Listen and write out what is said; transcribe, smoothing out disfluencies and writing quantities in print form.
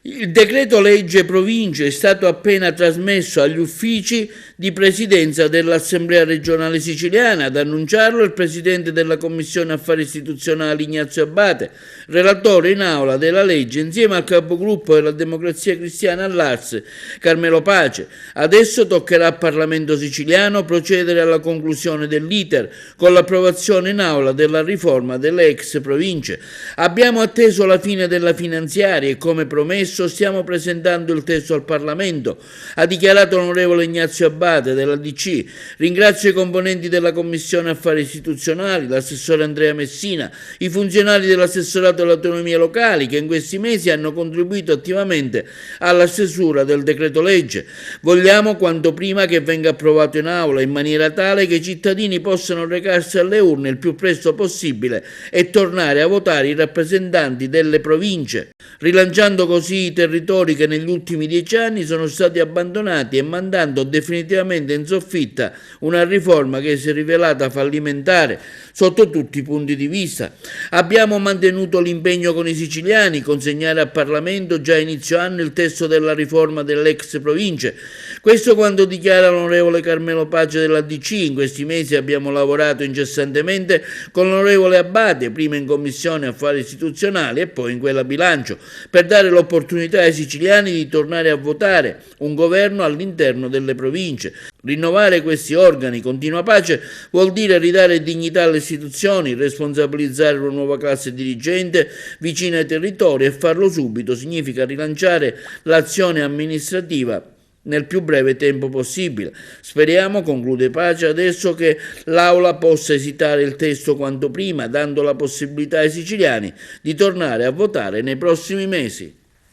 Il decreto legge province è stato appena trasmesso agli uffici di presidenza dell'Assemblea regionale siciliana. Ad annunciarlo il presidente della Commissione Affari Istituzionali Ignazio Abate, relatore in aula della legge insieme al capogruppo della Democrazia Cristiana all'Ars, Carmelo Pace. Adesso toccherà al Parlamento siciliano procedere alla conclusione dell'iter con l'approvazione in aula della riforma delle ex province. Abbiamo atteso la fine della finanziaria e come promesso stiamo presentando il testo al Parlamento, ha dichiarato l'onorevole Ignazio Abate della DC. Ringrazio i componenti della Commissione Affari Istituzionali, l'assessore Andrea Messina, i funzionari dell'assessorato alle autonomie locali che in questi mesi hanno contribuito attivamente alla stesura del decreto legge. Vogliamo quanto prima che venga approvato in aula in maniera tale che i cittadini possano recarsi alle urne il più presto possibile e tornare a votare i rappresentanti delle province, rilanciando così i territori che negli ultimi 10 anni sono stati abbandonati e mandando definitivamente in soffitta una riforma che si è rivelata fallimentare sotto tutti i punti di vista. Abbiamo mantenuto l'impegno con i siciliani, consegnare al Parlamento già a inizio anno il testo della riforma delle ex province. Questo quando dichiara l'onorevole Carmelo Pace della DC. In questi mesi abbiamo lavorato incessantemente con l'onorevole Abate, prima in Commissione Affari Istituzionali e poi in quella bilancio, per dare l'opportunità ai siciliani di tornare a votare un governo all'interno delle province. Rinnovare questi organi, continua Pace, vuol dire ridare dignità alle istituzioni, responsabilizzare una nuova classe dirigente vicina ai territori e farlo subito significa rilanciare l'azione amministrativa nel più breve tempo possibile. Speriamo, conclude Pace, adesso che l'Aula possa esitare il testo quanto prima, dando la possibilità ai siciliani di tornare a votare nei prossimi mesi.